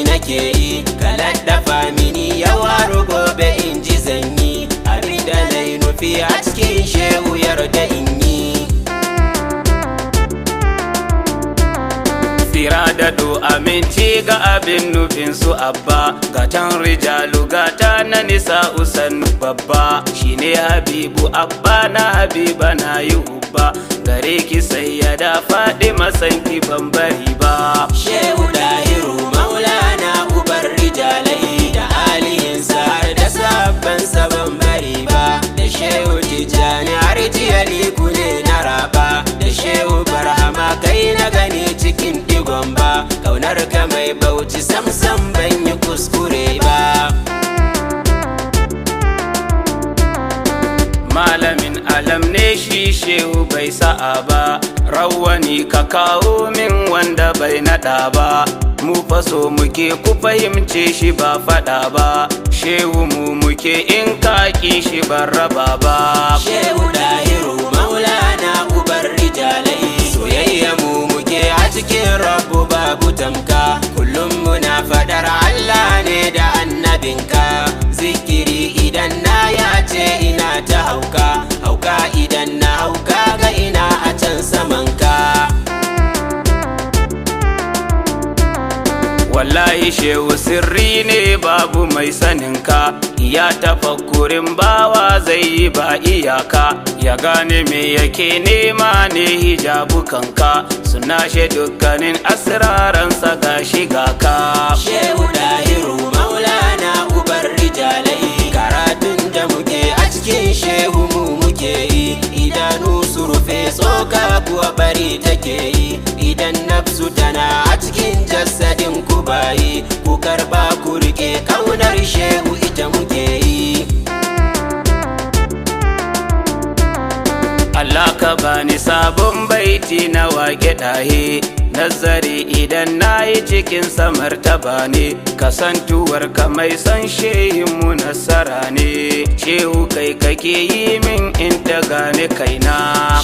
baiti nake yi, ka laddafa mini yawa gobe in ji zanyi, abinda na yi nufi a cikin shehu yarda in yi. Tsira da do aminci ga abin nufin su abba, gatan rijalu gata na nisa usan babba, shine habibu abba na habiba na yi hubba, gare ki sai ya da faɗi masanki ban bari ba. Shehu dahiru maulana ubar rijalai, da alihinsa har da sabbansa ban bari ba, da shehu tijjani har jiyali ku ne na raba, da shehu barhama kai na gani cikin digon ba, kaunar ka mai bauchi samsam ban yi kuskure ba. Malamin alam ne shi shehu bai sa'a ba, rawani ka kawo min wanda bai naɗa ba, mu faso muke ku fahimce shi ba faɗa ba, shehu mu muke in ka ƙi shi ban raba ba. Shehu dahiru maulana ubar rijalai, soyayya mu muke a cikin rabu babu tamka, kullum muna faɗar Allah ne da annabinka, zikiri idan na ya ce ina ta hauka, hauka idan na hauka ga ina a can samanka. Wallahi shehu sirri ne babu mai saninka, iya tafakkurin bawa zai yi ba iyaka, ya gane me yake nema ne hijabukanka, suna she dukkanin asiraransa ga shiga ka. Shehu dahiru maulana ubar rijalai, karatun da muke a cikin shehu mu muke yi, idanu su rufe tsoka kuwa bari take yi, idan nafsu tana a cikin jasadin ku bayi, ku karba ku rike kaunar shehu ita muke yi. Allah ka bani sabon baiti na wake ɗahe, nazari idan na yi cikin samartaba ne, kasantuwar ka mai san shehinmu nasara ne, shehu kai kake yi min in ta gane kaina.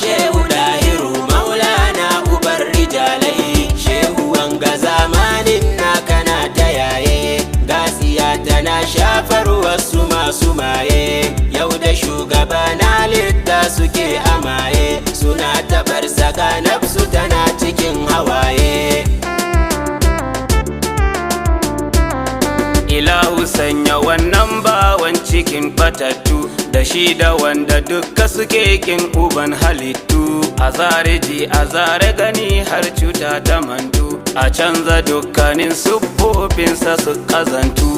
Shehu dahiru maulana ubar rijalai, shehu wanga zamanin naka na ta yaye, gasiya tana shafar wasu masu maye, yau da shugaba na lidda suke amaye, suna tabar saka nafsu tana cikin hawaye. Ilahu sanya wannan bawan cikin batattu, da shi da wanda duka suke kin uban halittu, a zare ji a zare gani har cuta ta mantu, a canza dukkanin siffofinsa su kazantu.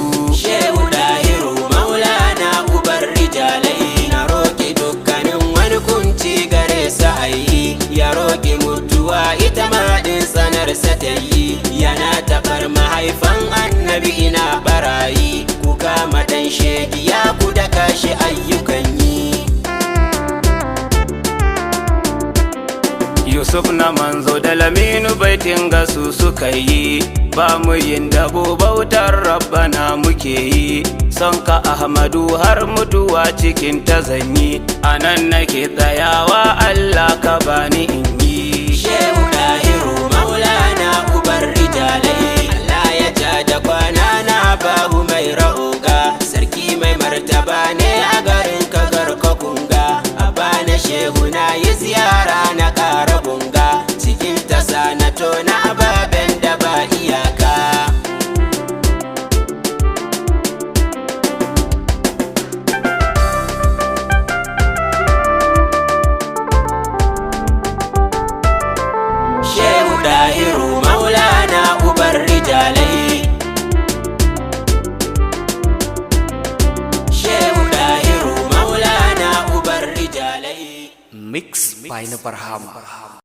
Shehu dahiru maulana ubar rijalai, na roƙi dukkanin wani kunci gare sa ayi, ya roƙi mutuwa ita ma din sanarsa ta yi, yana taɓar mahaifan annabi ina barayi, ku kama ɗan shegiya ku daka shi ayyukan yi. Yusuf na manzo da laminu baitin gasu suka yi, ba mu yin dabo bautar rabbana muke yi, son ka Ahmadu har mutuwa cikin ta zanyi, anan nake tsayawa Allah ka bani in yi. Shehu dahiru maulana ubar rijalai, Allah ya ja da kwana na babu mai ra'uga, sarki mai martaba ne a garin ka garka kunga, a bana shehu na yi ziyara na ƙara bunga, cikin ta sanato na ababen da ba iyaka. Shehu dahiru maulana ubar rijalai, shehu dahiru maulana ubar rijalai. Mix by Barzahu.